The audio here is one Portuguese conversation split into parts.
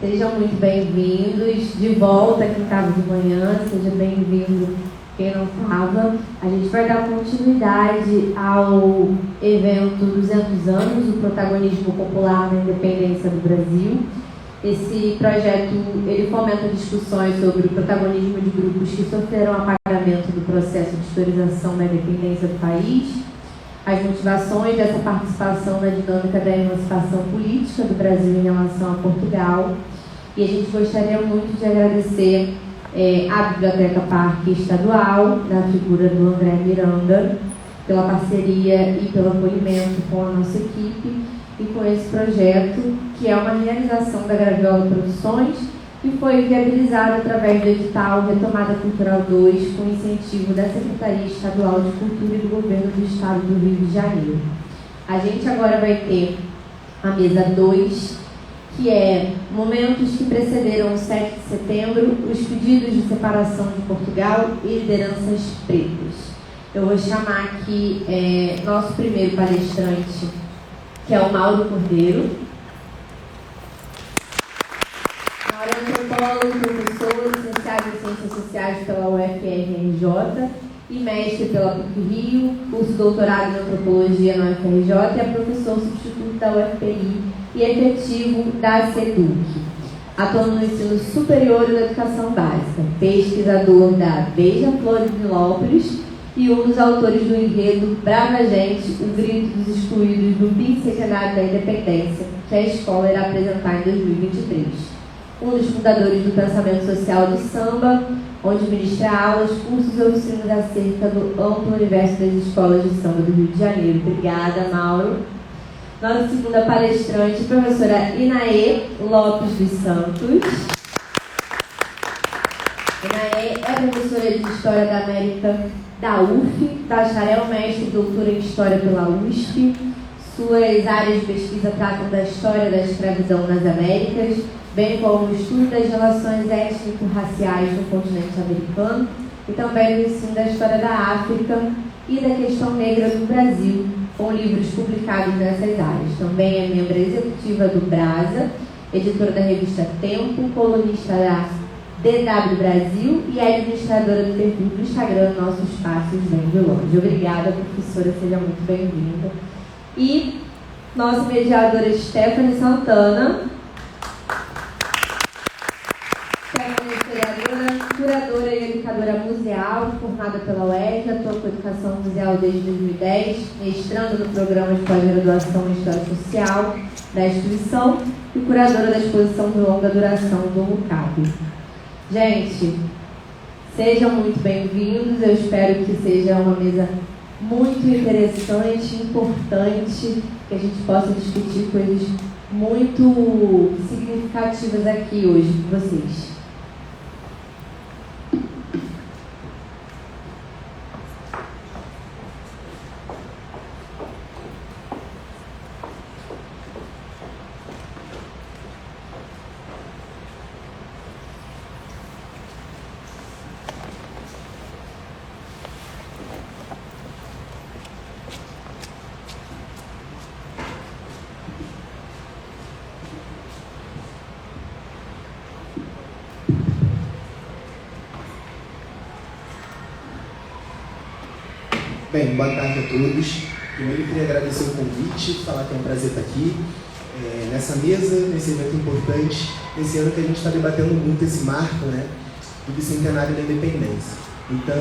Sejam muito bem-vindos de volta aqui em Casa de Manhã, seja bem-vindo quem não estava. A gente vai dar continuidade ao evento 200 anos, o protagonismo popular na independência do Brasil. Esse projeto ele fomenta discussões sobre o protagonismo de grupos que sofreram apagamento do processo de historização da independência do país, as motivações dessa participação na dinâmica da emancipação política do Brasil em relação a Portugal. E a gente gostaria muito de agradecer à Biblioteca Parque Estadual, na figura do André Miranda, pela parceria e pelo acolhimento com a nossa equipe e com esse projeto, que é uma realização da Graviola Produções e foi viabilizado através do edital Retomada Cultural 2, com incentivo da Secretaria Estadual de Cultura e do Governo do Estado do Rio de Janeiro. A gente agora vai ter a mesa 2, que é momentos que precederam o 7 de setembro, os pedidos de separação de Portugal e lideranças pretas. Eu vou chamar aqui nosso primeiro palestrante, que é o Mauro Cordeiro. Mauro é antropólogo, professor, licenciado em Ciências Sociais pela UFRJ e mestre pela PUC-Rio, curso doutorado em Antropologia na UFRJ e é professor substituto da UFPI e efetivo da SEDUC, atuando no ensino superior e na educação básica, pesquisador da Beija-Flor de Nilópolis e um dos autores do enredo Brava Gente, o grito dos excluídos do bicentenário da independência, que a escola irá apresentar em 2023. Um dos fundadores do pensamento social do samba, onde ministra aulas, cursos e oficinas acerca do amplo universo das escolas de samba do Rio de Janeiro. Obrigada, Mauro. Nossa segunda palestrante, professora Inaê Lopes dos Santos. Inaê é professora de História da América da UF, bacharel, mestre e doutora em História pela USP. Suas áreas de pesquisa tratam da história da escravidão nas Américas, bem como o estudo das relações étnico-raciais no continente americano e também o ensino da história da África e da questão negra no Brasil, com livros publicados nessas áreas. Também é membro executiva do Brasa, editora da revista Tempo, colunista da DW Brasil e é administradora do perfil do Instagram Nossos Passos Vem de Longe. Obrigada, professora, seja muito bem-vinda. E nossa mediadora Stephanie Santana. Stephanie é historiadora, curadora e educadora museal, formada pela UERJ, atua com educação museal desde 2010, mestrando no programa de pós-graduação em História Social da instituição e curadora da exposição de longa duração do UCAP. Gente, sejam muito bem-vindos, eu espero que seja uma mesa muito interessante, importante, que a gente possa discutir coisas muito significativas aqui hoje com vocês. Bem, boa tarde a todos. Primeiro eu queria agradecer o convite, falar que é um prazer estar aqui nessa mesa, nesse evento importante, nesse ano que a gente está debatendo muito esse marco, né, do bicentenário da independência. Então,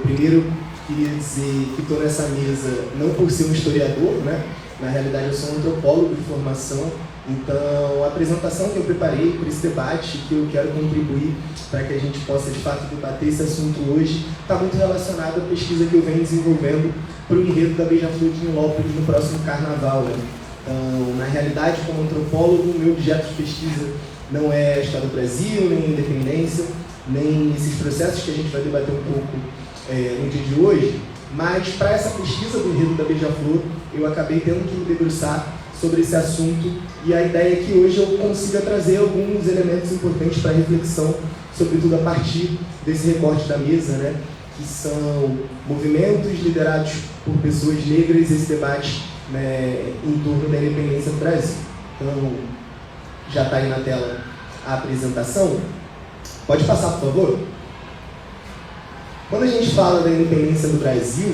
primeiro queria dizer que estou nessa mesa não por ser um historiador, né, na realidade eu sou um antropólogo de formação. Então, a apresentação que eu preparei por esse debate, que eu quero contribuir para que a gente possa, de fato, debater esse assunto hoje, está muito relacionado à pesquisa que eu venho desenvolvendo para o enredo da Beija-Flor de Nilópolis no próximo Carnaval. Né? Então, na realidade, como antropólogo, o meu objeto de pesquisa não é a história do Brasil, nem a independência, nem esses processos que a gente vai debater um pouco no dia de hoje, mas para essa pesquisa do enredo da Beija-Flor, eu acabei tendo que me debruçar sobre esse assunto e a ideia é que hoje eu consiga trazer alguns elementos importantes para reflexão, sobretudo a partir desse recorte da mesa, né, que são movimentos liderados por pessoas negras e esse debate, né, em torno da independência do Brasil. Então, já está aí na tela a apresentação. Pode passar, por favor? Quando a gente fala da independência do Brasil,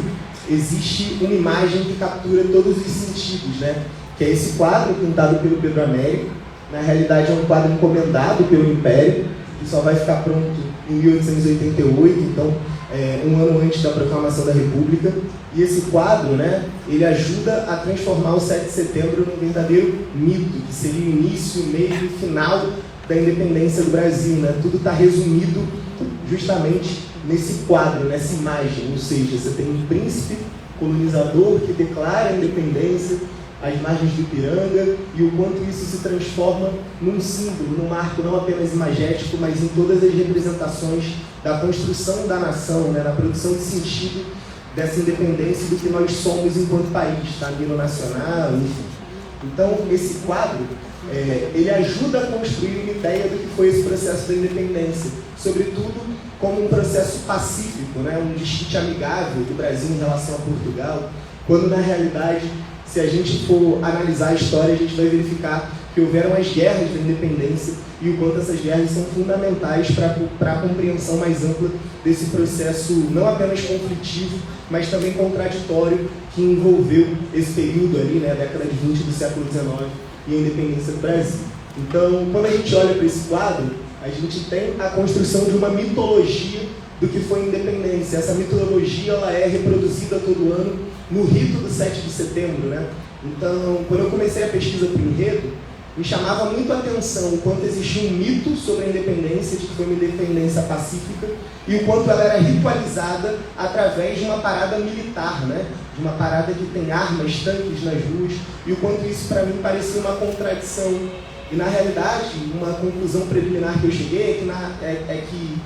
existe uma imagem que captura todos os sentidos, né? Que é esse quadro pintado pelo Pedro Américo. Na realidade é um quadro encomendado pelo Império, que só vai ficar pronto em 1888, então um ano antes da proclamação da República. E esse quadro, né, ele ajuda a transformar o 7 de setembro num verdadeiro mito, que seria o início, meio e final da independência do Brasil, né? Tudo está resumido justamente nesse quadro, nessa imagem. Ou seja, você tem um príncipe colonizador que declara a independência às margens do Ipiranga, e o quanto isso se transforma num símbolo, num marco não apenas imagético, mas em todas as representações da construção da nação, né, na produção de sentido dessa independência do que nós somos enquanto país, tá? Nível nacional, enfim. Então, esse quadro, ele ajuda a construir uma ideia do que foi esse processo da independência, sobretudo como um processo pacífico, né, um desquite amigável do Brasil em relação a Portugal, quando na realidade, se a gente for analisar a história, a gente vai verificar que houveram as guerras da independência e o quanto essas guerras são fundamentais para a compreensão mais ampla desse processo não apenas conflitivo, mas também contraditório que envolveu esse período ali, né, a década de 20 do século XIX e a independência do Brasil. Então, quando a gente olha para esse quadro, a gente tem a construção de uma mitologia do que foi a independência. Essa mitologia ela é reproduzida todo ano no rito do 7 de setembro, né? Então, quando eu comecei a pesquisa para o enredo, me chamava muito a atenção o quanto existia um mito sobre a independência, de que foi uma independência pacífica, e o quanto ela era ritualizada através de uma parada militar, né? De uma parada que tem armas, tanques nas ruas, e o quanto isso para mim parecia uma contradição. E na realidade, uma conclusão preliminar que eu cheguei é que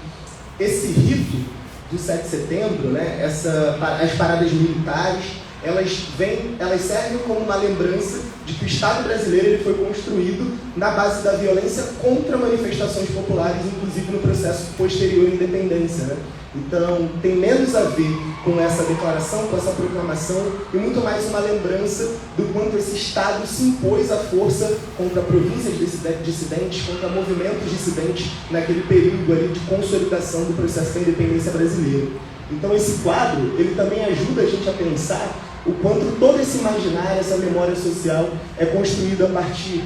esse rito do 7 de setembro, né, as paradas militares, elas servem como uma lembrança de que o Estado brasileiro ele foi construído na base da violência contra manifestações populares, inclusive no processo posterior à independência, né? Então, tem menos a ver com essa declaração, com essa proclamação, e muito mais uma lembrança do quanto esse Estado se impôs à força contra províncias dissidentes, contra movimentos dissidentes naquele período ali de consolidação do processo da independência brasileira. Então, esse quadro, ele também ajuda a gente a pensar o quanto todo esse imaginário, essa memória social é construída a partir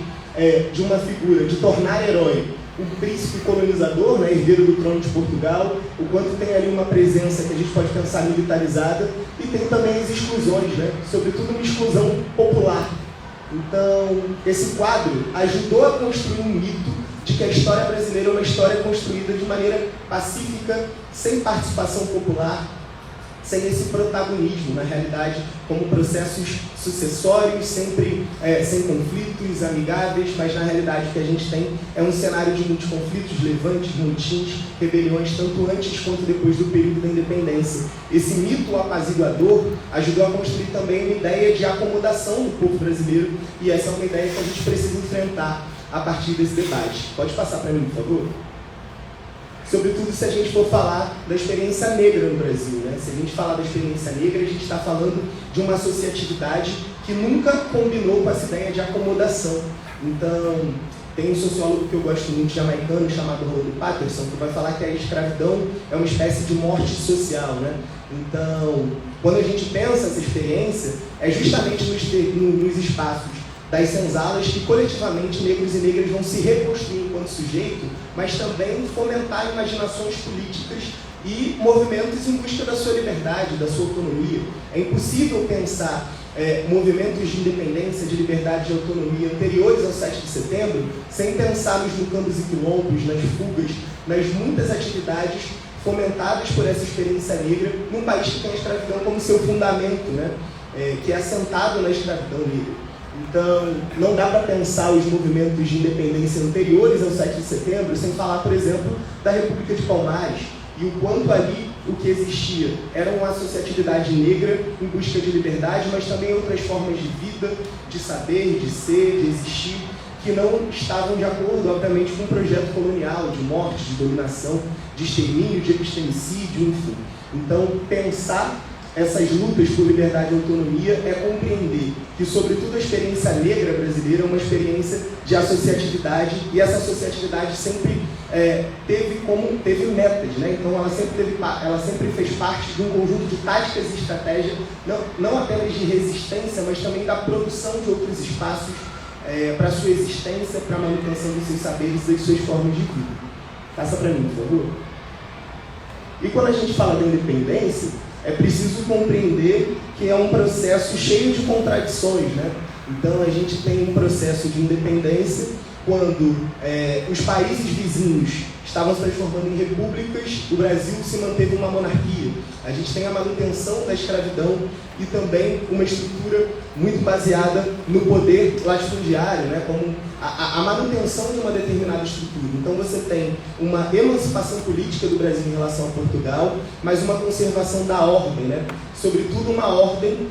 de uma figura de tornar herói um príncipe colonizador, né, herdeiro do trono de Portugal, o quanto tem ali uma presença que a gente pode pensar militarizada, e tem também as exclusões, né, sobretudo uma exclusão popular. Então, esse quadro ajudou a construir um mito de que a história brasileira é uma história construída de maneira pacífica, sem participação popular, sem esse protagonismo, na realidade, como processos sucessórios, sempre sem conflitos, amigáveis, mas na realidade o que a gente tem é um cenário de muitos conflitos, levantes, motins, rebeliões, tanto antes quanto depois do período da independência. Esse mito apaziguador ajudou a construir também uma ideia de acomodação do povo brasileiro, e essa é uma ideia que a gente precisa enfrentar a partir desse debate. Pode passar para mim, por favor? Sobretudo se a gente for falar da experiência negra no Brasil, né? Se a gente falar da experiência negra, a gente está falando de uma associatividade que nunca combinou com essa ideia de acomodação. Então, tem um sociólogo que eu gosto muito, jamaicano, chamado Rodney Patterson, que vai falar que a escravidão é uma espécie de morte social, né? Então, quando a gente pensa essa experiência, é justamente nos espaços das senzalas que coletivamente negros e negras vão se reconstruir enquanto sujeito, mas também fomentar imaginações políticas e movimentos em busca da sua liberdade, da sua autonomia. É impossível pensar movimentos de independência, de liberdade e de autonomia anteriores ao 7 de setembro sem pensar nos mucambos e quilombos, nas fugas, nas muitas atividades fomentadas por essa experiência negra num país que tem a escravidão como seu fundamento, né? Que é assentado na escravidão negra. Então, não dá para pensar os movimentos de independência anteriores ao 7 de setembro sem falar, por exemplo, da República de Palmares, e o quanto ali o que existia era uma associatividade negra em busca de liberdade, mas também outras formas de vida, de saber, de ser, de existir, que não estavam de acordo, obviamente, com o projeto colonial, de morte, de dominação, de extermínio, de epistemicídio, enfim. Então, pensar essas lutas por liberdade e autonomia é compreender que, sobretudo, a experiência negra brasileira é uma experiência de associatividade, e essa associatividade sempre teve metas, né? Então ela sempre fez parte de um conjunto de táticas e estratégias, não apenas de resistência, mas também da produção de outros espaços para a sua existência, para a manutenção dos seus saberes e das suas formas de vida. Passa para mim, por favor. E quando a gente fala da independência, é preciso compreender que é um processo cheio de contradições, né? Então a gente tem um processo de independência quando os países vizinhos estavam se transformando em repúblicas, o Brasil se manteve uma monarquia. A gente tem a manutenção da escravidão e também uma estrutura muito baseada no poder latifundiário, né? Como a manutenção de uma determinada estrutura. Então você tem uma emancipação política do Brasil em relação a Portugal, mas uma conservação da ordem, né? Sobretudo uma ordem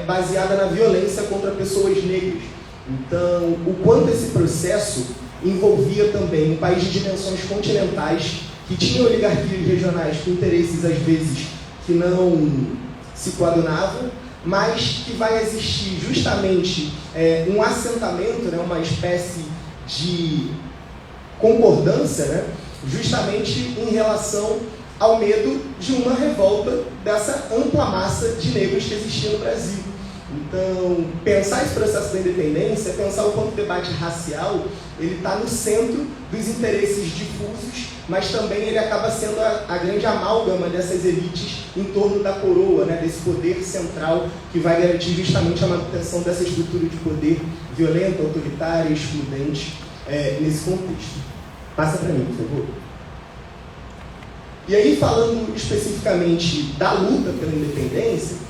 baseada na violência contra pessoas negras. Então, o quanto esse processo envolvia também um país de dimensões continentais, que tinha oligarquias regionais com interesses, às vezes, que não se coadunavam, mas que vai existir justamente um assentamento, né, uma espécie de concordância, né, justamente em relação ao medo de uma revolta dessa ampla massa de negros que existia no Brasil. Então, pensar esse processo da independência é pensar o quanto o debate racial ele está no centro dos interesses difusos, mas também ele acaba sendo a grande amálgama dessas elites em torno da coroa, né, desse poder central que vai garantir justamente a manutenção dessa estrutura de poder violenta, autoritária, excludente nesse contexto. Passa para mim, por favor. E aí, falando especificamente da luta pela independência,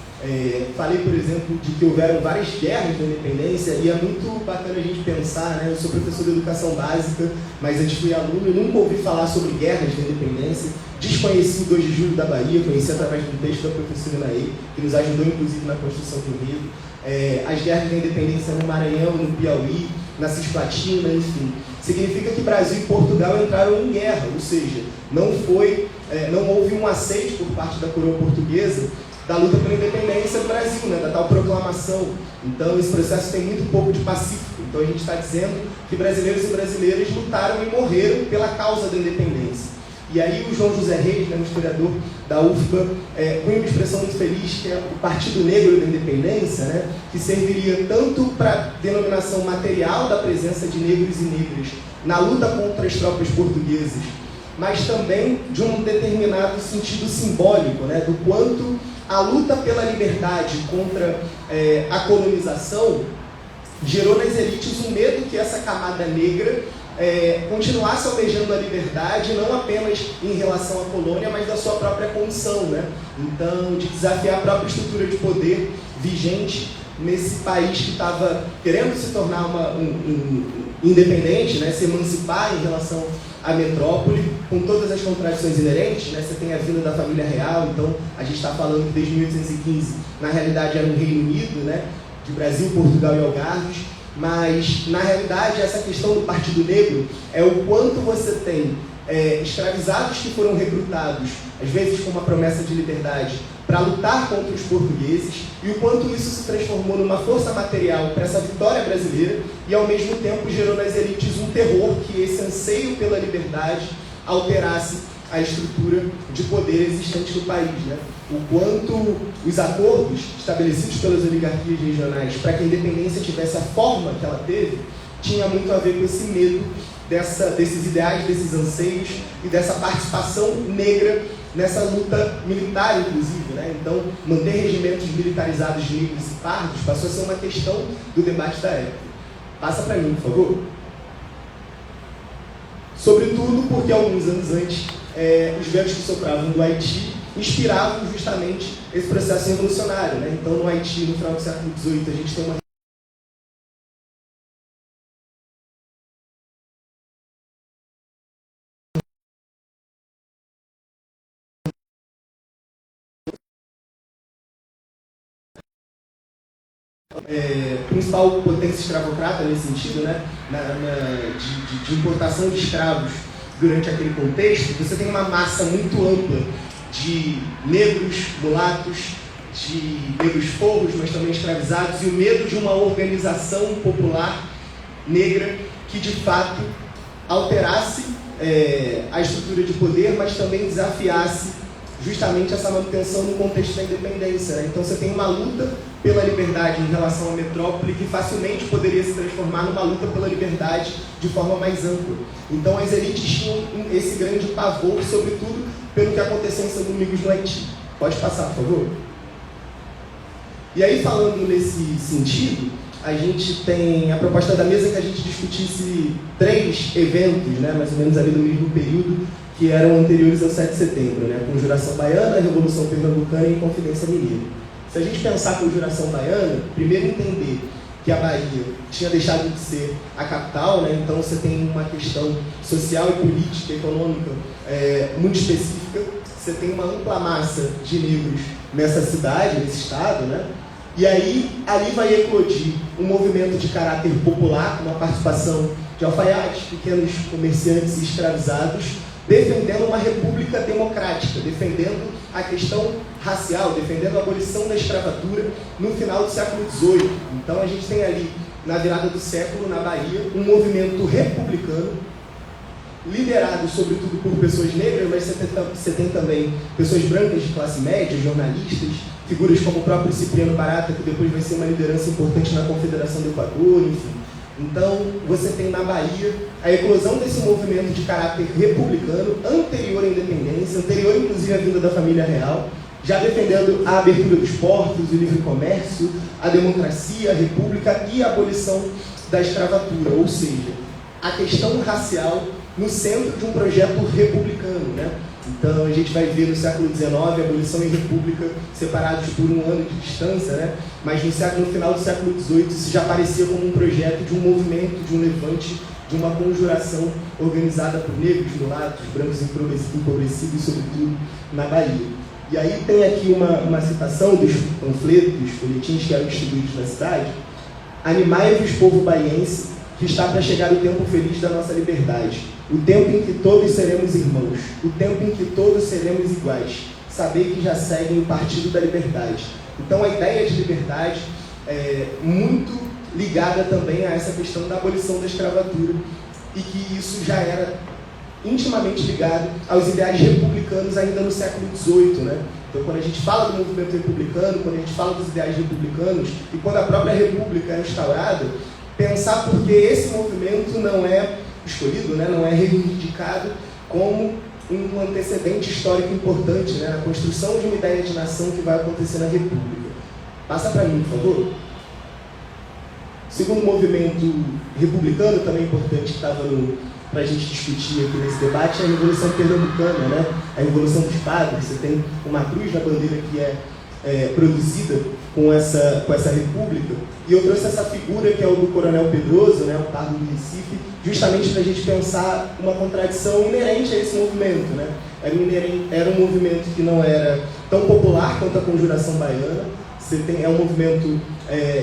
falei, por exemplo, de que houveram várias guerras da independência, e é muito bacana a gente pensar, né? Eu sou professor de educação básica, mas antes fui aluno e nunca ouvi falar sobre guerras da independência. Desconheci o 2 de julho da Bahia, conheci através do texto da professora Inaê, que nos ajudou inclusive na construção do enredo. As guerras da independência no Maranhão, no Piauí, na Cisplatina, enfim. Significa que Brasil e Portugal entraram em guerra, ou seja, não houve um aceite por parte da coroa portuguesa da luta pela independência do Brasil, né, da tal proclamação. Então, esse processo tem muito pouco de pacífico. Então, a gente está dizendo que brasileiros e brasileiras lutaram e morreram pela causa da independência. E aí, o João José Reis, né, um historiador da UFBA, põe uma expressão muito feliz, que é o Partido Negro da Independência, né, que serviria tanto para a denominação material da presença de negros e negras na luta contra as tropas portuguesas, mas também de um determinado sentido simbólico, né, do quanto a luta pela liberdade contra a colonização gerou nas elites um medo que essa camada negra continuasse almejando a liberdade, não apenas em relação à colônia, mas da sua própria condição, né? Então, de desafiar a própria estrutura de poder vigente nesse país que estava querendo se tornar independente, né? Se emancipar em relação à metrópole, com todas as contradições inerentes, né? Você tem a vinda da família real, então a gente está falando que desde 1815, na realidade, era um Reino Unido, né? De Brasil, Portugal e Algarves, mas na realidade essa questão do Partido Negro é o quanto você tem escravizados que foram recrutados, às vezes com uma promessa de liberdade, para lutar contra os portugueses, e o quanto isso se transformou numa força material para essa vitória brasileira, e ao mesmo tempo gerou nas elites um terror que esse anseio pela liberdade alterasse a estrutura de poder existente no país, né? O quanto os acordos estabelecidos pelas oligarquias regionais para que a independência tivesse a forma que ela teve, tinha muito a ver com esse medo desses ideais, desses anseios e dessa participação negra nessa luta militar, inclusive, né? Então, manter regimentos militarizados de negros e pardos passou a ser uma questão do debate da época. Passa para mim, por favor. Sobretudo porque, alguns anos antes, os ventos que sopravam do Haiti inspiravam justamente esse processo revolucionário, né? Então, no Haiti, no final do século XVIII, a gente tem uma principal potência escravocrata nesse sentido, né? De importação de escravos durante aquele contexto. Você tem uma massa muito ampla de negros, mulatos, de negros forros, mas também escravizados, e o medo de uma organização popular negra que, de fato, alterasse a estrutura de poder, mas também desafiasse justamente essa manutenção no contexto da independência, né? Então você tem uma luta pela liberdade em relação à metrópole que facilmente poderia se transformar numa luta pela liberdade de forma mais ampla. Então as elites tinham esse grande pavor, sobretudo pelo que aconteceu em Santo Domingos no Haiti. Pode passar, por favor. E aí, falando nesse sentido, a gente tem a proposta da mesa que a gente discutisse 3 eventos, né, mais ou menos ali no mesmo período, que eram anteriores ao 7 de setembro, né, Conjuração Baiana, Revolução Pernambucana e Inconfidência Mineira. Se a gente pensar a Conjuração Baiana, primeiro entender que a Bahia tinha deixado de ser a capital, né, então você tem uma questão social e política, econômica muito específica, você tem uma ampla massa de negros nessa cidade, nesse estado, né? E aí, ali vai eclodir um movimento de caráter popular, com a participação de alfaiates, pequenos comerciantes e escravizados, defendendo uma república democrática, defendendo a questão racial, defendendo a abolição da escravatura no final do século XVIII. Então a gente tem ali, na virada do século, na Bahia, um movimento republicano, liderado sobretudo por pessoas negras, mas você tem também pessoas brancas de classe média, jornalistas, figuras como o próprio Cipriano Barata, que depois vai ser uma liderança importante na Confederação do Equador, enfim. Então, você tem na Bahia a eclosão desse movimento de caráter republicano, anterior à independência, anterior inclusive à vinda da família real, já defendendo a abertura dos portos, o livre comércio, a democracia, a república e a abolição da escravatura, ou seja, a questão racial no centro de um projeto republicano, né? Então a gente vai ver no século XIX a abolição e república separados por um ano de distância, né? Mas no final do século XVIII isso já aparecia como um projeto de um movimento, de um levante, de uma conjuração organizada por negros, mulatos, brancos empobrecidos, sobretudo na Bahia. E aí tem aqui uma citação dos panfletos, dos folhetins que eram distribuídos na cidade. Animai-vos, povo baiense, que está para chegar o tempo feliz da nossa liberdade. O tempo em que todos seremos irmãos. O tempo em que todos seremos iguais. Saber que já seguem o partido da liberdade. Então a ideia de liberdade é muito ligada também a essa questão da abolição da escravatura e que isso já era intimamente ligado aos ideais republicanos ainda no século XVIII, né? Então, quando a gente fala do movimento republicano, quando a gente fala dos ideais republicanos e quando a própria república é instaurada, pensar porque esse movimento não é escolhido, né? Não é reivindicado como um antecedente histórico importante, né? Na construção de uma ideia de nação que vai acontecer na república. Passa para mim, por favor. Segundo movimento republicano, também importante, que estava para a gente discutir aqui nesse debate, é a Revolução Pernambucana, né? A Revolução dos Padres. Você tem uma cruz na bandeira que é produzida com essa república, e eu trouxe essa figura que é o do Coronel Pedroso, né? O Pardo do Recife, justamente para a gente pensar uma contradição inerente a esse movimento, né? Era um movimento que não era tão popular quanto a Conjuração Baiana. É um movimento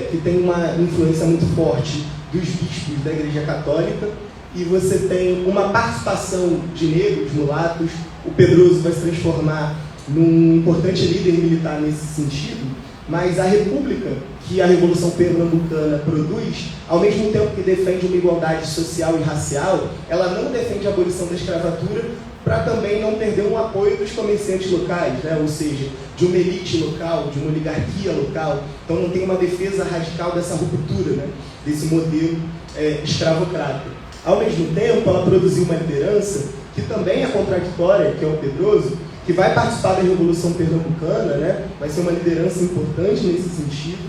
que tem uma influência muito forte dos bispos da Igreja Católica, e você tem uma participação de negros, mulatos. O Pedroso vai se transformar num importante líder militar nesse sentido, mas a república que a Revolução Pernambucana produz, ao mesmo tempo que defende uma igualdade social e racial, ela não defende a abolição da escravatura para também não perder um apoio dos comerciantes locais, né? Ou seja, de uma elite local, de uma oligarquia local. Então não tem uma defesa radical dessa ruptura, né? Desse modelo escravocrata. Ao mesmo tempo, ela produziu uma liderança que também é contraditória, que é o Pedroso, que vai participar da Revolução Pernambucana, né? Vai ser uma liderança importante nesse sentido.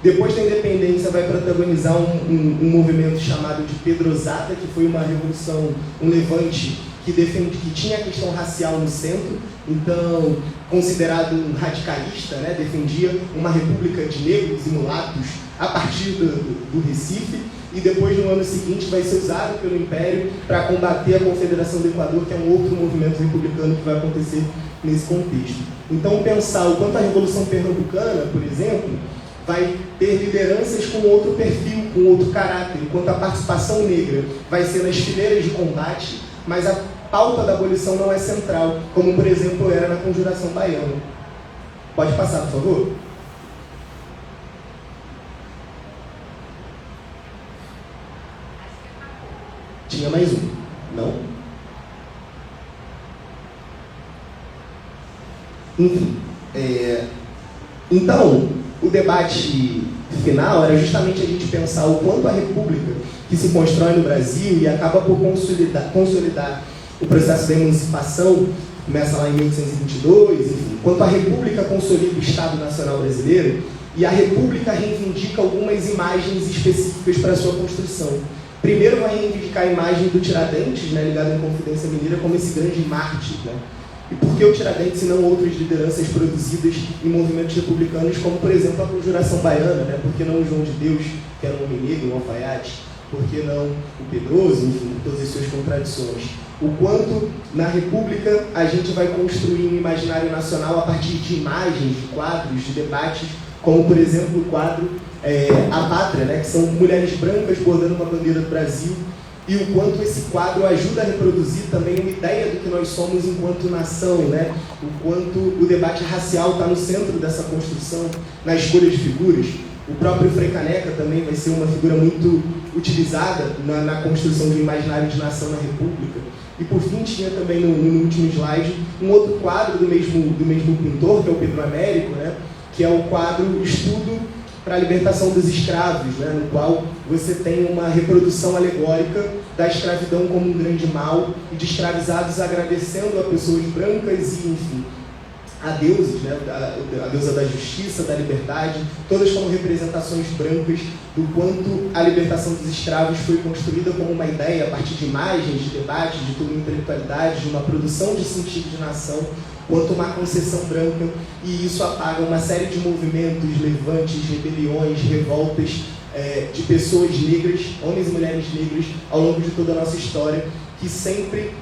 Depois da independência, vai protagonizar um movimento chamado de Pedrosada, que foi uma revolução, um levante que tinha a questão racial no centro, então considerado um radicalista, né? Defendia uma república de negros e mulatos a partir do Recife. E depois, no ano seguinte, vai ser usado pelo Império para combater a Confederação do Equador, que é um outro movimento republicano que vai acontecer nesse contexto. Então, pensar o quanto a Revolução Pernambucana, por exemplo, vai ter lideranças com outro perfil, com outro caráter, enquanto a participação negra vai ser nas fileiras de combate, mas a pauta da abolição não é central, como, por exemplo, era na Conjuração Baiana. Pode passar, por favor? tinha mais um. Não? Enfim. Então, o debate final era justamente a gente pensar o quanto a república que se constrói no Brasil e acaba por consolidar o processo da emancipação, começa lá em 1822, enfim, quanto a república consolida o Estado Nacional Brasileiro e a república reivindica algumas imagens específicas para a sua construção. Primeiro vai reivindicar a imagem do Tiradentes, né, ligado à Inconfidência Mineira, como esse grande mártir, né? E por que o Tiradentes e não outras lideranças produzidas em movimentos republicanos, como, por exemplo, a Conjuração Baiana, né? Por que não o João de Deus, que era um homem negro, um alfaiate? Por que não o Pedroso, enfim, todas as suas contradições? O quanto, na República, a gente vai construir um imaginário nacional a partir de imagens, de quadros, de debates, como, por exemplo, o quadro A Pátria, né? Que são mulheres brancas bordando uma bandeira do Brasil, e o quanto esse quadro ajuda a reproduzir também uma ideia do que nós somos enquanto nação, né? O quanto o debate racial está no centro dessa construção, na escolha de figuras. O próprio Frei Caneca também vai ser uma figura muito utilizada na construção do imaginário de nação na República. E por fim tinha também no último slide um outro quadro do mesmo pintor, que é o Pedro Américo, né? Que é o quadro Estudo para a Libertação dos Escravos, né? No qual você tem uma reprodução alegórica da escravidão como um grande mal e de escravizados agradecendo a pessoas brancas e, enfim, a deuses, né? A deusa da justiça, da liberdade, todas como representações brancas do quanto a libertação dos escravos foi construída como uma ideia a partir de imagens, de debates, de toda intelectualidade, de uma produção de sentido de nação, quanto uma concessão branca, e isso apaga uma série de movimentos, levantes, rebeliões, revoltas de pessoas negras, homens e mulheres negras, ao longo de toda a nossa história, que sempre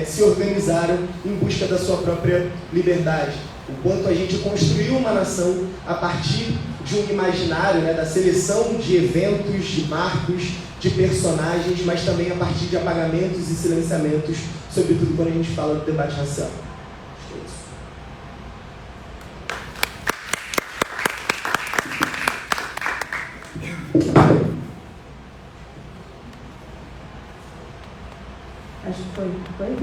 se organizaram em busca da sua própria liberdade. O quanto a gente construiu uma nação a partir de um imaginário, né, da seleção de eventos, de marcos, de personagens, mas também a partir de apagamentos e silenciamentos, sobretudo quando a gente fala do debate racial. Acho que foi?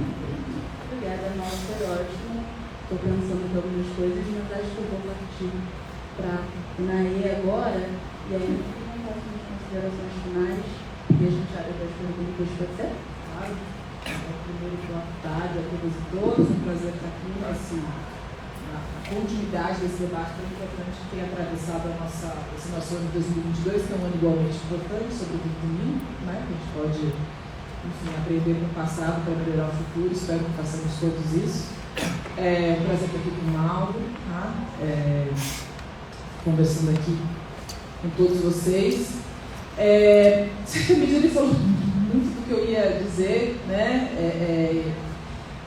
Obrigada, nossa, foi ótimo. Estou pensando em algumas coisas, mas acho que eu vou partir para Naí agora, e aí eu faço umas considerações finais, e a gente abre das perguntas, pode ser? Claro. Primeiro, boa tarde a todas e todos, um prazer estar aqui na continuidade desse debate tão importante que tem atravessado esse nosso ano de 2022, que é um ano igualmente importante, sobretudo para mim, né? Que a gente pode, enfim, aprender com o passado para melhorar o futuro. Espero que façamos todos isso. Um prazer estar aqui com o Mauro, tá? Conversando aqui com todos vocês. Certa medida ele falou muito do que eu ia dizer, né?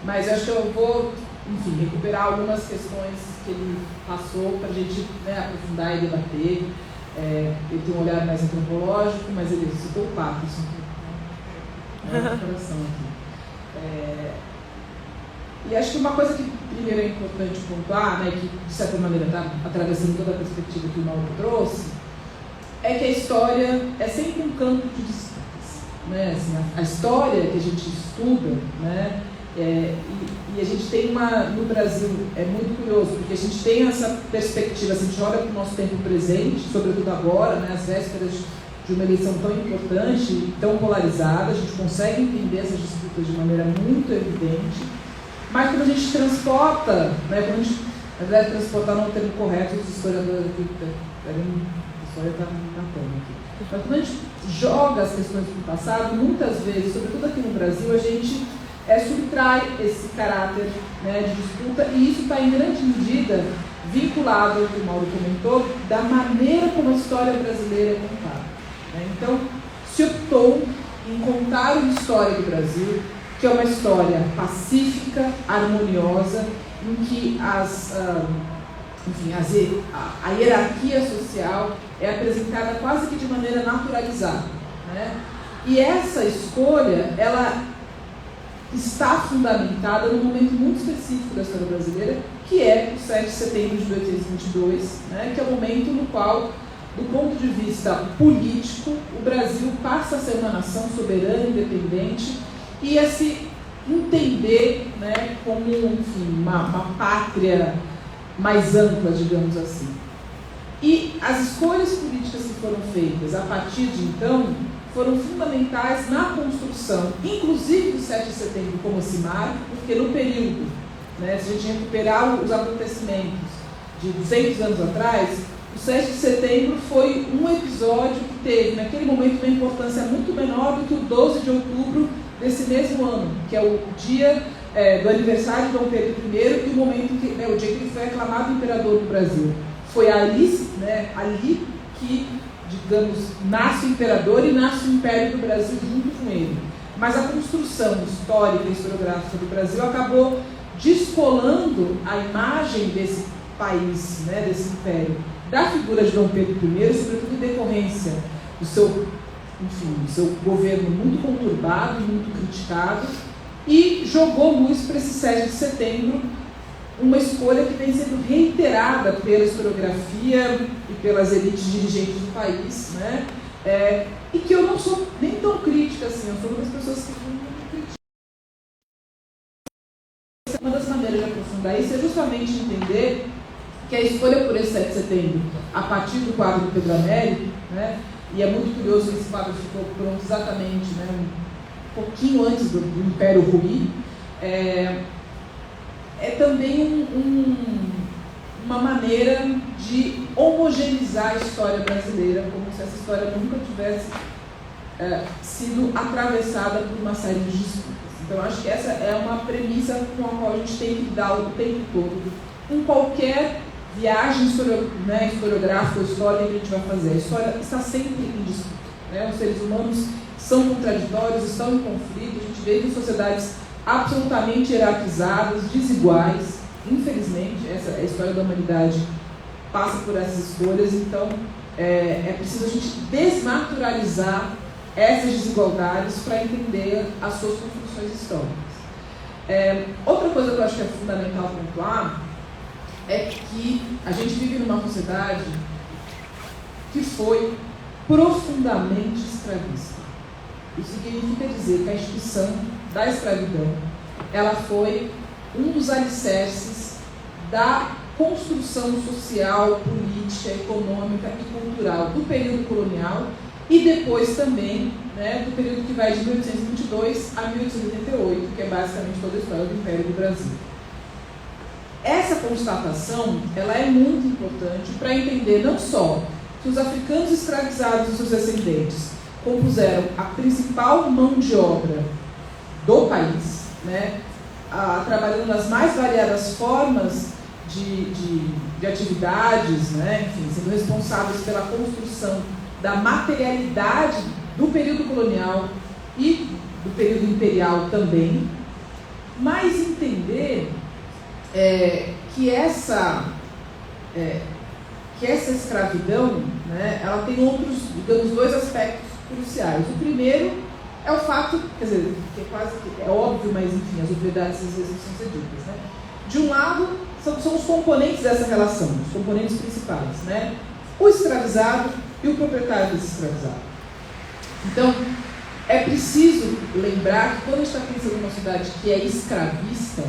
Mas eu acho que eu vou, enfim, recuperar algumas questões que ele passou para a gente, né, aprofundar e debater. Ele tem um olhar mais antropológico, mas ele citou o Patterson, coração aqui. E acho que uma coisa que primeiro é importante pontuar, né, que de certa maneira está atravessando toda a perspectiva que o Mauro trouxe, é que a história é sempre um campo de disputas, né? Assim, a história que a gente estuda, né, e a gente tem no Brasil, é muito curioso, porque a gente tem essa perspectiva, se a gente olha para o nosso tempo presente, sobretudo agora, né, as vésperas de uma eleição tão importante, tão polarizada, a gente consegue entender essas disputas de maneira muito evidente, mas quando a gente transporta, né, quando a gente, na verdade, transportar não é o termo correto, os historiadores aqui, a história está matando aqui, mas quando a gente joga as questões do passado, muitas vezes, sobretudo aqui no Brasil, a gente subtrai esse caráter, né, de disputa, e isso está em grande medida vinculado ao que o Mauro comentou, da maneira como a história brasileira é contada. Então, se optou em contar uma história do Brasil, que é uma história pacífica, harmoniosa, em que a hierarquia social é apresentada quase que de maneira naturalizada, né? E essa escolha, ela está fundamentada num momento muito específico da história brasileira, que é o 7 de setembro de 1822, né? Que é o momento no qual do ponto de vista político, o Brasil passa a ser uma nação soberana, independente, e a se entender, né, como, enfim, uma pátria mais ampla, digamos assim. E as escolhas políticas que foram feitas a partir de então foram fundamentais na construção, inclusive do 7 de setembro como esse marco, porque no período, né, se a gente recuperar os acontecimentos de 200 anos atrás, o 7 de setembro foi um episódio que teve, naquele momento, uma importância muito menor do que o 12 de outubro desse mesmo ano, que é o dia do aniversário de Dom Pedro I e o momento que, o dia que ele foi aclamado imperador do Brasil. Foi ali, né, ali que, digamos, nasce o imperador e nasce o Império do Brasil junto com ele. Mas a construção histórica e historiográfica do Brasil acabou descolando a imagem desse país, né, desse império, da figura de Dom Pedro I, sobretudo em decorrência do seu, enfim, do seu governo muito conturbado, muito criticado, e jogou luz para esse 7 de setembro, uma escolha que vem sendo reiterada pela historiografia e pelas elites dirigentes do país, né? E que eu não sou nem tão crítica assim, eu sou uma das pessoas que não criticam. Uma das maneiras de aprofundar isso é justamente entender que a escolha por esse 7 de setembro, a partir do quadro do Pedro Américo, né? E é muito curioso que esse quadro ficou pronto exatamente, né, um pouquinho antes do Império ruir, é também uma maneira de homogeneizar a história brasileira, como se essa história nunca tivesse sido atravessada por uma série de disputas. Então, acho que essa é uma premissa com a qual a gente tem que dar o tempo todo, em qualquer viagem historiográfica ou histórica que a gente vai fazer. A história está sempre em disputa, né? Os seres humanos são contraditórios, estão em conflito, a gente vê em sociedades absolutamente hierarquizadas, desiguais. Infelizmente, a história da humanidade passa por essas escolhas, então é preciso a gente desnaturalizar essas desigualdades para entender as suas construções históricas. Outra coisa que eu acho que é fundamental pontuar é que a gente vive numa sociedade que foi profundamente escravista. Isso significa dizer que a instituição da escravidão, ela foi um dos alicerces da construção social, política, econômica e cultural do período colonial e depois também, né, do período que vai de 1822 a 1888, que é basicamente toda a história do Império do Brasil. Essa constatação, ela é muito importante para entender não só que os africanos escravizados e seus descendentes compuseram a principal mão de obra do país, né, trabalhando nas mais variadas formas de atividades, né, enfim, sendo responsáveis pela construção da materialidade do período colonial e do período imperial também, mas entender que essa escravidão, né, ela tem outros, digamos, dois aspectos cruciais. O primeiro é o fato, quer dizer, que é quase é óbvio, mas enfim, as obviedades às vezes são ser ditas, né? De um lado, são os componentes dessa relação, os componentes principais, né? O escravizado e o proprietário desse escravizado. Então, é preciso lembrar que quando a gente está pensando numa sociedade que é escravista,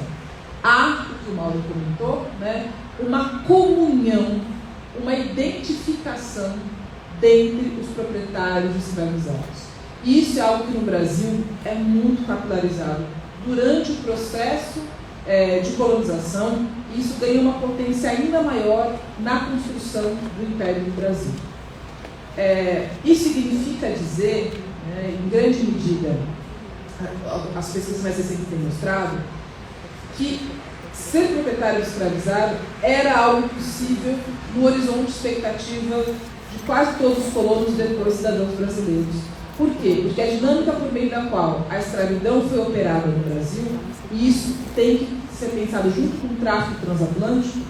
há, o que o Mauro comentou, né, uma comunhão, uma identificação dentre os proprietários escravizados. E isso é algo que no Brasil é muito capilarizado. Durante o processo de colonização, isso ganha uma potência ainda maior na construção do Império do Brasil. Isso significa dizer, né, em grande medida, as pesquisas mais recentes têm mostrado, que ser proprietário escravizado era algo possível no horizonte de expectativa de quase todos os colonos e depois cidadãos brasileiros. Por quê? Porque a dinâmica por meio da qual a escravidão foi operada no Brasil, e isso tem que ser pensado junto com o tráfico transatlântico,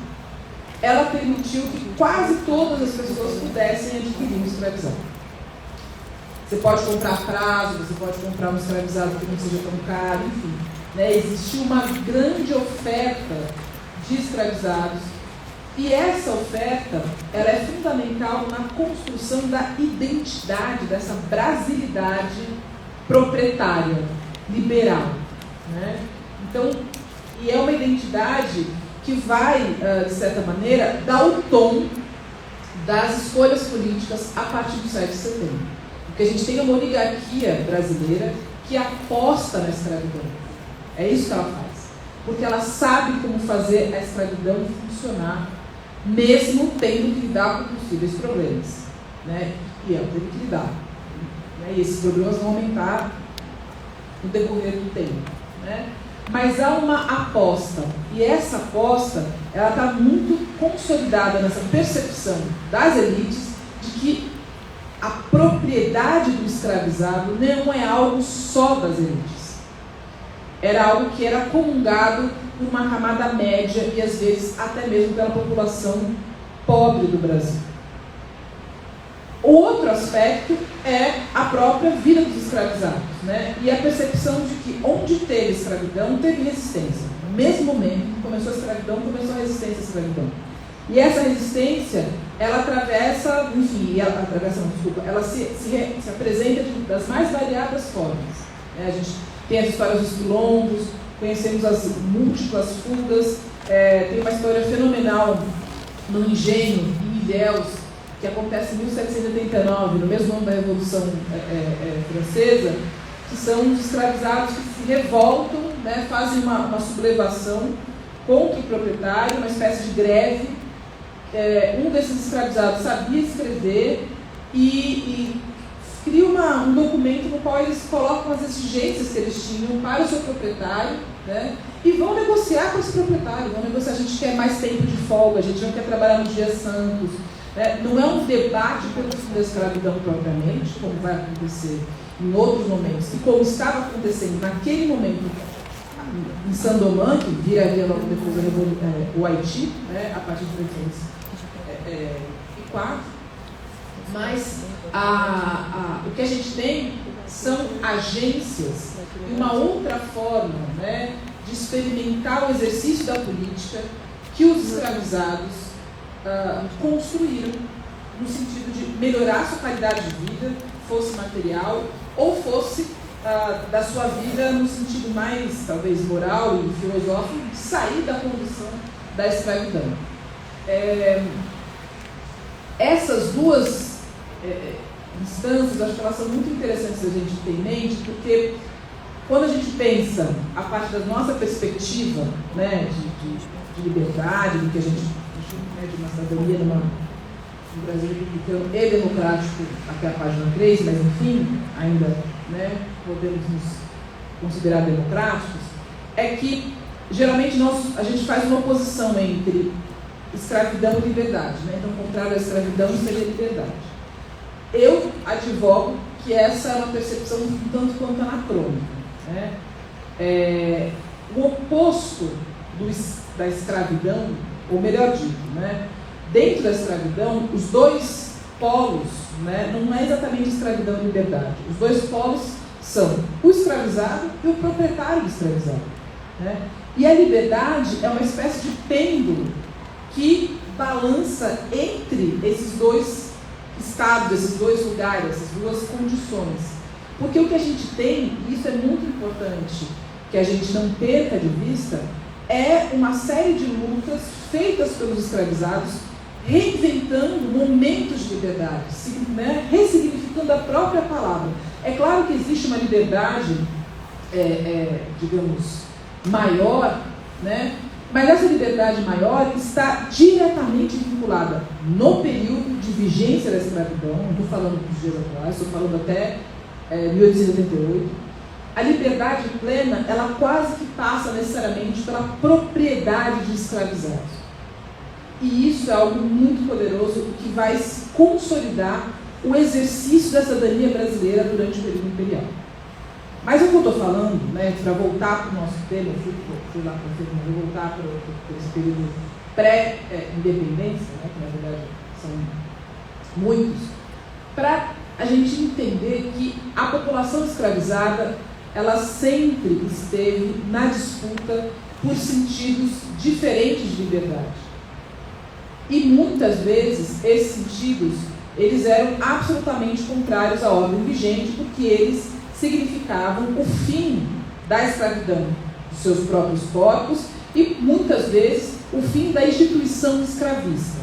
ela permitiu que quase todas as pessoas pudessem adquirir um escravizado. Você pode comprar prazo, você pode comprar um escravizado que não seja tão caro, enfim. Né? Existiu uma grande oferta de escravizados E essa oferta, ela é fundamental na construção da identidade, dessa brasilidade proprietária, liberal, né? Então, e é uma identidade que vai, de certa maneira, dar o tom das escolhas políticas a partir do 7 de setembro. Porque a gente tem uma oligarquia brasileira que aposta na escravidão. É isso que ela faz. Porque ela sabe como fazer a escravidão funcionar, mesmo tendo que lidar com possíveis problemas, né? E ela teve que lidar, né? E esses problemas vão aumentar no decorrer do tempo, né? Mas há uma aposta, e essa aposta ela está muito consolidada nessa percepção das elites de que a propriedade do escravizado não é algo só das elites. Era algo que era comungado por uma camada média e às vezes até mesmo pela população pobre do Brasil. O outro aspecto é a própria vida dos escravizados, né? E a percepção de que onde teve escravidão, teve resistência. No mesmo momento que começou a escravidão, começou a resistência à escravidão. E essa resistência, ela atravessa, enfim, ela se apresenta das mais variadas formas, né? A gente tem as histórias dos quilombos, conhecemos as múltiplas fugas, tem uma história fenomenal no Engenho, em Ilhéus, que acontece em 1789, no mesmo ano da Revolução Francesa, que são os escravizados que se revoltam, né, fazem uma sublevação contra o proprietário, uma espécie de greve. Um desses escravizados sabia escrever e cria um documento no qual eles colocam as exigências que eles tinham para o seu proprietário, né, e vão negociar com esse proprietário, vão negociar: a gente quer mais tempo de folga, a gente não quer trabalhar nos dias santos. Não é um debate pelo fim da escravidão propriamente, como vai acontecer em outros momentos, e como estava acontecendo naquele momento em Saint-Domingue, que viraria logo depois o Haiti, né, a partir de 1904. Mas o que a gente tem são agências e uma outra forma, né, de experimentar o exercício da política que os escravizados construíram, no sentido de melhorar sua qualidade de vida, fosse material ou fosse da sua vida no sentido mais, talvez, moral e filosófico, de sair da condição da escravidão. Essas duas instâncias, acho que elas são muito interessantes a gente ter em mente, porque quando a gente pensa a partir da nossa perspectiva, né, de liberdade, do que a gente de uma cidadania no Brasil republicano e democrático até a página 3, mas enfim, ainda, né, podemos nos considerar democráticos, é que geralmente a gente faz uma oposição entre escravidão e liberdade, né? Então, o contrário da escravidão seria liberdade. Eu advogo que essa é uma percepção um tanto quanto anacrônica, né? O oposto da escravidão, ou melhor dito, né, dentro da escravidão, os dois polos, né, não é exatamente escravidão e liberdade. Os dois polos são o escravizado e o proprietário do escravizado, né? E a liberdade é uma espécie de pêndulo que balança entre esses dois estados, esses dois lugares, essas duas condições. Porque o que a gente tem, e isso é muito importante que a gente não perca de vista, é uma série de lutas feitas pelos escravizados, reinventando momentos de liberdade, né, ressignificando a própria palavra. É claro que existe uma liberdade, digamos, maior, né, mas essa liberdade maior está diretamente vinculada no período de vigência da escravidão. Não estou falando dos dias atuais, estou falando até 1888. A liberdade plena, ela quase que passa necessariamente pela propriedade de escravizados. E isso é algo muito poderoso que vai consolidar o exercício da cidadania brasileira durante o período imperial. Mas o que eu estou falando, né, para voltar para o nosso tema, fui lá para o vou voltar para esse período pré-independência, né, que na verdade são muitos, para a gente entender que a população escravizada, ela sempre esteve na disputa por sentidos diferentes de liberdade. E muitas vezes esses sentidos eles eram absolutamente contrários à ordem vigente, porque eles significavam o fim da escravidão dos seus próprios corpos e muitas vezes o fim da instituição escravista.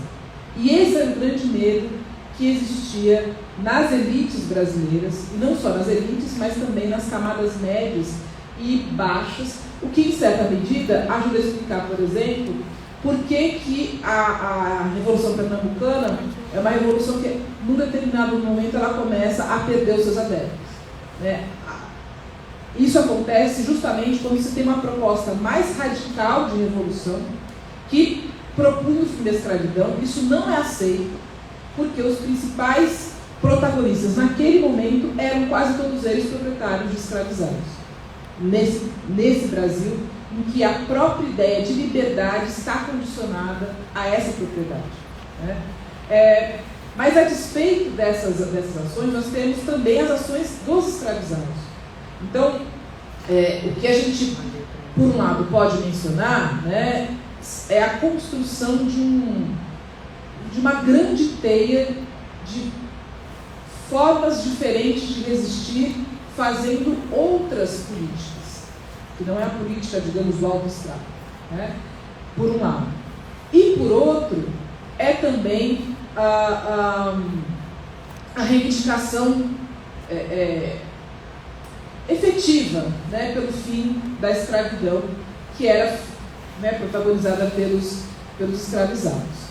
E esse era o grande medo que existia nas elites brasileiras, e não só nas elites, mas também nas camadas médias e baixas, o que, em certa medida, ajuda a explicar, por exemplo, por que a Revolução Pernambucana é uma revolução que, num determinado momento, ela começa a perder os seus adeptos, né? Isso acontece justamente quando você tem uma proposta mais radical de revolução, que propunha o fim da escravidão. Isso não é aceito, porque os principais protagonistas naquele momento eram quase todos eles proprietários de escravizados. Nesse Brasil, em que a própria ideia de liberdade está condicionada a essa propriedade, né? Mas a despeito dessas ações, nós temos também as ações dos escravizados. Então, o que a gente, por um lado, pode mencionar, né, é a construção de uma grande teia de formas diferentes de resistir, fazendo outras políticas, que não é a política, digamos, do alto estrado, né, por um lado. E, por outro, é também a reivindicação efetiva, né, pelo fim da escravidão, que era, né, protagonizada pelos escravizados.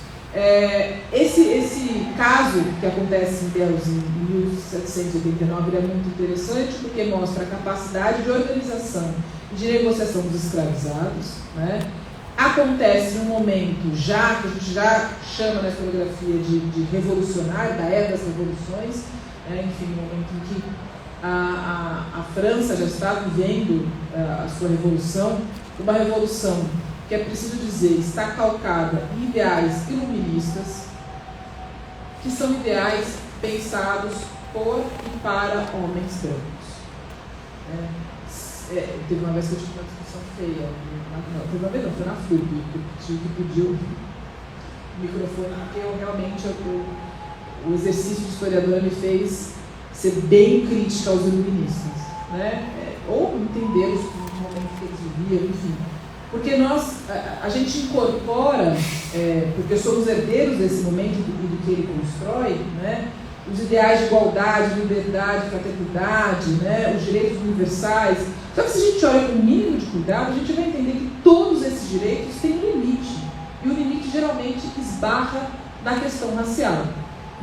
Esse caso que acontece em Deus em 1789 é muito interessante, porque mostra a capacidade de organização e de negociação dos escravizados, né? Acontece em um momento que a gente já chama na historiografia de revolucionário, da era das revoluções, enfim, um momento em que a França já está vivendo a sua revolução, uma revolução que, é preciso dizer, está calcada em ideais iluministas, que são ideais pensados por e para homens brancos. Teve uma vez que eu tive uma discussão feia, teve uma vez não, foi na FLUP, que eu tive que pedir o microfone, porque realmente o exercício de historiadora me fez ser bem crítica aos iluministas, né? Ou entender os momentos que eles viviam, enfim. Porque a gente incorpora, porque somos herdeiros desse momento e do que ele constrói, né, os ideais de igualdade, liberdade, fraternidade, né, os direitos universais. Só que se a gente olha com o mínimo de cuidado, a gente vai entender que todos esses direitos têm um limite. E o limite geralmente esbarra na questão racial.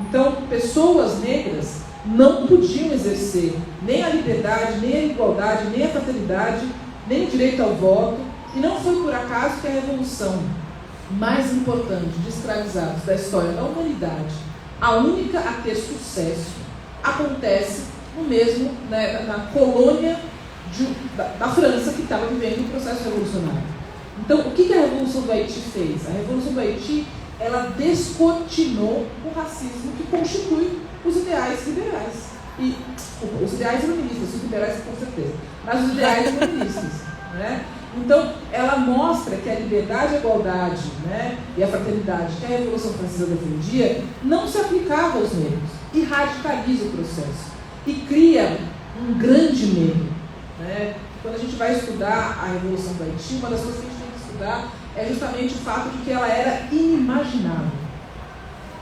Então, pessoas negras não podiam exercer nem a liberdade, nem a igualdade, nem a fraternidade, nem o direito ao voto. E não foi por acaso que a revolução mais importante de escravizados da história da humanidade, a única a ter sucesso, acontece no mesmo, né, na colônia da França, que estava vivendo o processo revolucionário. Então, o que a Revolução do Haiti fez? A Revolução do Haiti, ela descortinou o racismo que constitui os ideais liberais. E os ideais iluministas, os liberais com certeza, mas os ideais iluministas, né? Então, ela mostra que a liberdade, a igualdade, né, e a fraternidade que a Revolução Francesa defendia não se aplicava aos negros, e radicaliza o processo e cria um grande medo, né? Quando a gente vai estudar a Revolução do Haiti, uma das coisas que a gente tem que estudar é justamente o fato de que ela era inimaginável.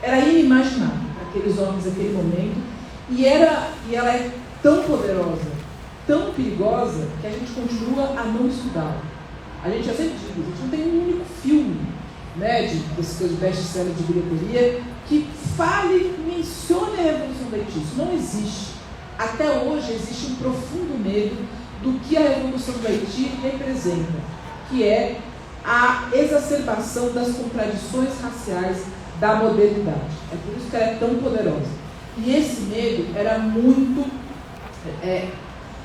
Era inimaginável aqueles homens naquele momento, e ela é tão poderosa, tão perigosa, que a gente continua a não estudá-la. A gente já sempre diz, a gente não tem um único filme, né, desse coisa de best-seller de bilheteria que fale, mencione a Revolução do Haiti. Isso não existe. Até hoje existe um profundo medo do que a Revolução do Haiti representa, que é a exacerbação das contradições raciais da modernidade. É por isso que ela é tão poderosa. E esse medo era muito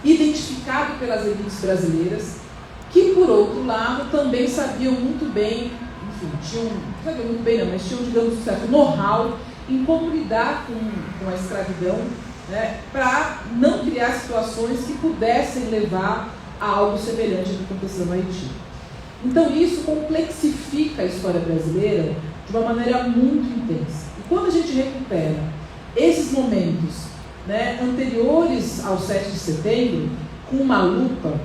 identificado pelas elites brasileiras, que, por outro lado, também sabiam muito bem, enfim, não sabiam muito bem não, mas tinham, digamos, um certo know-how em como lidar com a escravidão, né, para não criar situações que pudessem levar a algo semelhante ao que aconteceu no Haiti. Então, isso complexifica a história brasileira de uma maneira muito intensa. E quando a gente recupera esses momentos, né, anteriores ao 7 de setembro, com uma lupa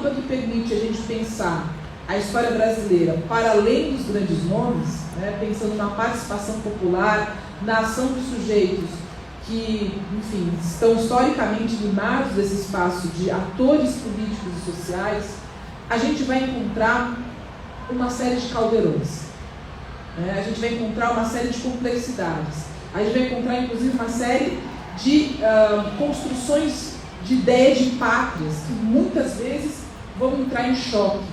que permite a gente pensar a história brasileira para além dos grandes nomes, né, pensando na participação popular, na ação dos sujeitos que, enfim, estão historicamente limados desse espaço de atores políticos e sociais, a gente vai encontrar uma série de caldeirões, né? A gente vai encontrar uma série de complexidades, a gente vai encontrar inclusive uma série de construções de ideias de pátrias que muitas vezes vão entrar em choque,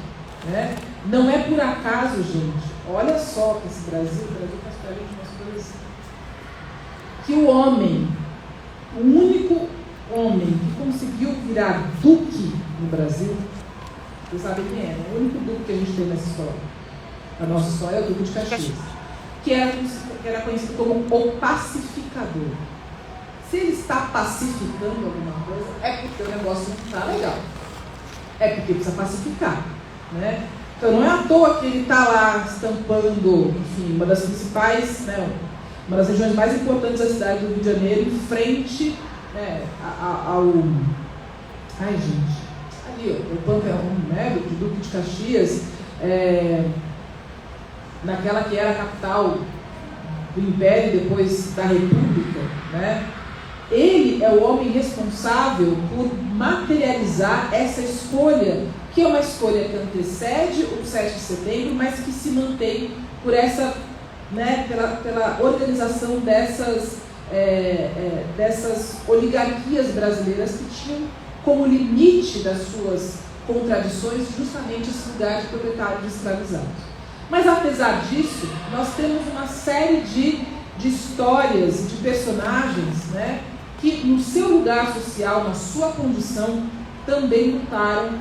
né? Não é por acaso, gente, olha só que esse Brasil faz pra gente umas coisas que o homem, o único homem que conseguiu virar duque no Brasil, vocês sabem quem é, o único duque que a gente tem nessa história. A nossa história é o Duque de Caxias, que era conhecido como o pacificador. Se ele está pacificando alguma coisa, é porque o negócio não está legal. É porque precisa pacificar, né? Então não é à toa que ele está lá estampando, enfim, uma das principais, né, uma das regiões mais importantes da cidade do Rio de Janeiro, em frente, né, ao... Ai, gente, ali, ó, o Panteão, né, do Duque de Caxias, naquela que era a capital do Império, depois da República, né? Ele é o homem responsável por materializar essa escolha, que é uma escolha que antecede o 7 de setembro, mas que se mantém por essa, né, pela organização dessas oligarquias brasileiras que tinham como limite das suas contradições justamente esse lugar de proprietário de escravizados. Mas apesar disso, nós temos uma série de histórias, de personagens, né, que no seu lugar social, na sua condição, também lutaram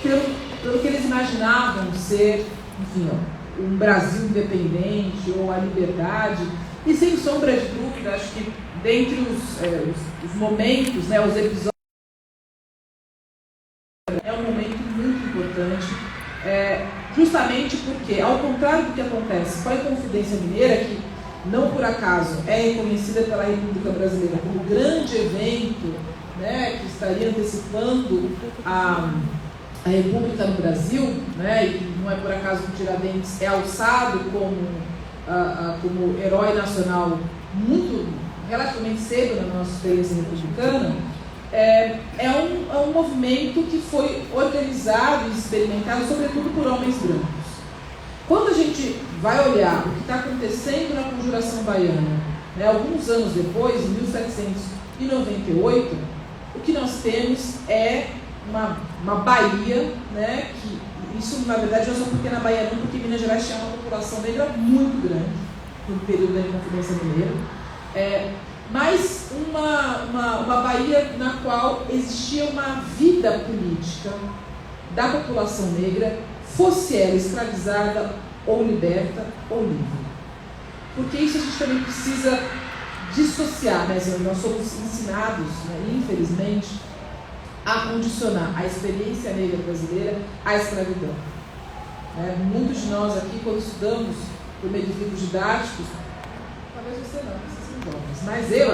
pelo que eles imaginavam ser, enfim, ó, um Brasil independente ou a liberdade. E sem sombra de dúvida, acho que dentre os momentos, né, os episódios, é um momento muito importante, justamente porque, ao contrário do que acontece com a Inconfidência Mineira, que não por acaso é reconhecida pela República Brasileira como um grande evento, né, que estaria antecipando a República no Brasil, né, e que não é por acaso que o Tiradentes é alçado como herói nacional relativamente cedo na nossa experiência republicana, é um movimento que foi organizado e experimentado sobretudo por homens brancos. Quando a gente vai olhar o que está acontecendo na Conjuração Baiana, né, alguns anos depois, em 1798, o que nós temos é uma Bahia, né, que isso na verdade não é só porque na Bahia não, porque Minas Gerais tinha uma população negra muito grande no período da Inconfidência Mineira, mas uma Bahia na qual existia uma vida política da população negra, fosse ela escravizada ou liberta ou livre. Porque isso a gente também precisa dissociar, né? Nós somos ensinados, né, infelizmente, a condicionar a experiência negra brasileira à escravidão. Muitos de nós aqui, quando estudamos por meio de livros didáticos, talvez você não, vocês são jovens, mas eu,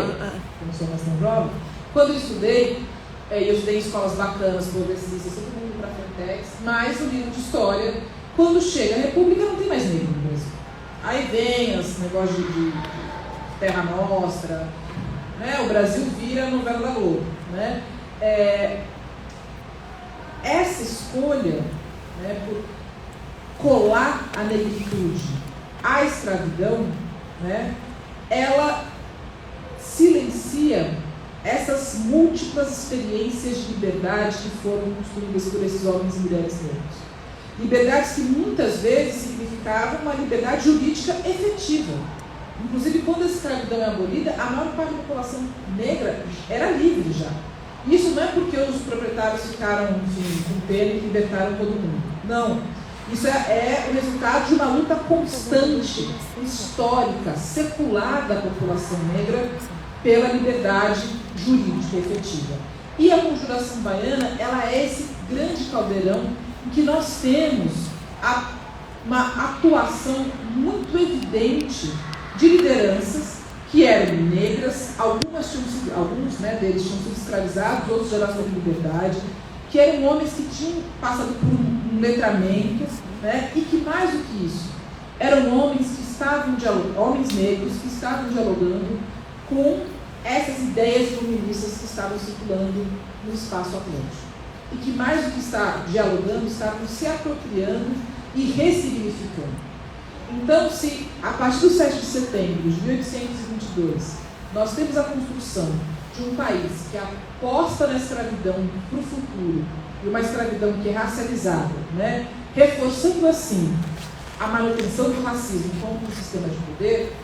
que não sou mais tão jovem, quando eu estudei em escolas bacanas, progressistas, todo mundo para Frentex, mas o livro de história, quando chega a República, não tem mais negro no Brasil. Aí vem esse negócio de Terra Nostra, né? O Brasil vira a novela da Globo, né? Essa escolha, né, por colar a negritude à escravidão, né, ela silencia essas múltiplas experiências de liberdade que foram construídas por esses homens e mulheres negros. Liberdades que muitas vezes significavam uma liberdade jurídica efetiva. Inclusive, quando a escravidão é abolida, a maior parte da população negra era livre já. Isso não é porque os proprietários ficaram, enfim, com pena e libertaram todo mundo. Não. Isso é o resultado de uma luta constante, histórica, secular da população negra pela liberdade jurídica efetiva. E a Conjuração Baiana, ela é esse grande caldeirão em que nós temos uma atuação muito evidente de lideranças que eram negras, alguns deles tinham sido escravizados, outros geração de liberdade, que eram homens que tinham passado por um letramento, né, e que mais do que isso, eram homens negros que estavam dialogando com essas ideias feministas que estavam circulando no espaço atlântico. E que mais do que estar dialogando, estavam se apropriando e ressignificando. Então, se a partir do 7 de setembro de 1822, nós temos a construção de um país que aposta na escravidão para o futuro, e uma escravidão que é racializada, né, reforçando assim a manutenção do racismo como um sistema de poder,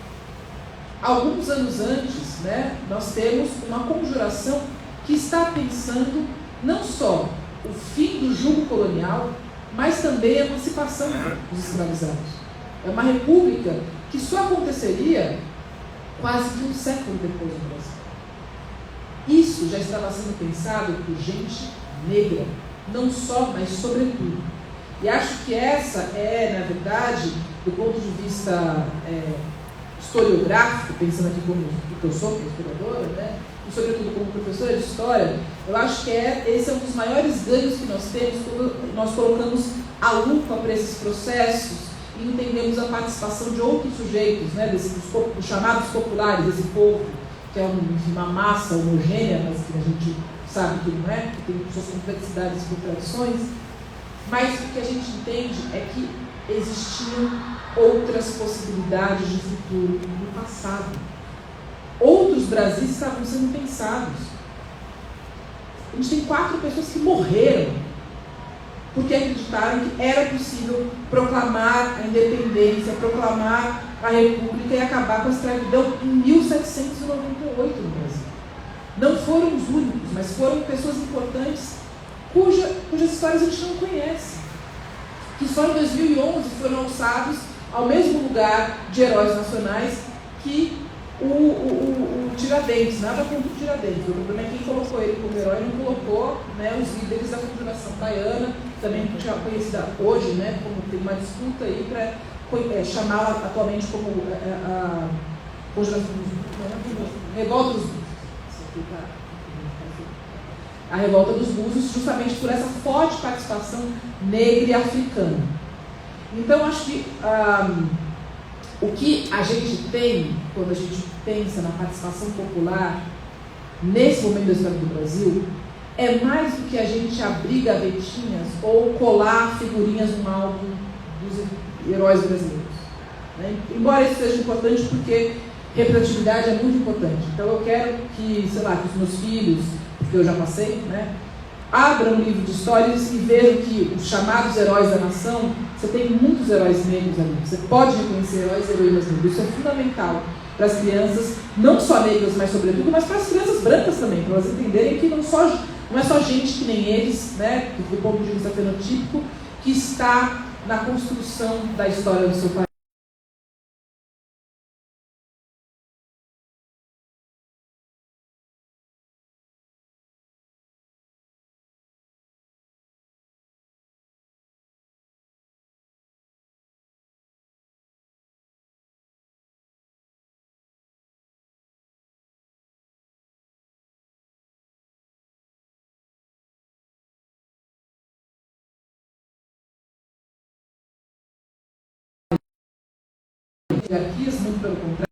alguns anos antes, né, nós temos uma conjuração que está pensando não só o fim do jugo colonial, mas também a emancipação dos escravizados. É uma república que só aconteceria quase que um século depois do Brasil. Isso já estava sendo pensado por gente negra, não só, mas sobretudo. E acho que essa é, na verdade, do ponto de vista historiográfico, pensando aqui como eu sou, historiadora, né? E sobretudo como professora de história, eu acho que esse é um dos maiores ganhos que nós temos quando nós colocamos a lupa para esses processos e entendemos a participação de outros sujeitos, né, dos chamados populares, desse povo, que é uma massa homogênea, mas que a gente sabe que não é, que tem suas complexidades e contradições, mas o que a gente entende é que existiam outras possibilidades de futuro no passado. Outros Brasis estavam sendo pensados. A gente tem 4 pessoas que morreram porque acreditaram que era possível proclamar a independência, proclamar a república e acabar com a escravidão em 1798 no Brasil. Não foram os únicos, mas foram pessoas importantes cujas histórias a gente não conhece, que só em 2011 foram alçados ao mesmo lugar de heróis nacionais que o Tiradentes. Nada contra o Tiradentes, o problema é quem colocou ele como herói não colocou, né, os líderes da Conjuração Baiana, também já conhecida hoje, né, como tem uma disputa aí para chamá-la atualmente como a Conjuração Revolta dos Búzios. A Revolta dos Búzios, justamente por essa forte participação negra e africana. Então, acho que o que a gente tem, quando a gente pensa na participação popular, nesse momento da história do Brasil, é mais do que a gente abrir gavetinhas ou colar figurinhas num álbum dos heróis brasileiros. Né? Embora isso seja importante, porque representatividade é muito importante. Então eu quero que, sei lá, que os meus filhos, porque eu já passei, né, abram um livro de histórias e vejam que os chamados heróis da nação, você tem muitos heróis negros ali. Você pode reconhecer heróis e heroínas negros. Isso é fundamental para as crianças, não só negras, mas sobretudo, mas para as crianças brancas também, para elas entenderem que não é só gente que nem eles, né, do ponto de vista fenotípico, que está na construção da história do seu país. Hierarquias, muito pelo contrário.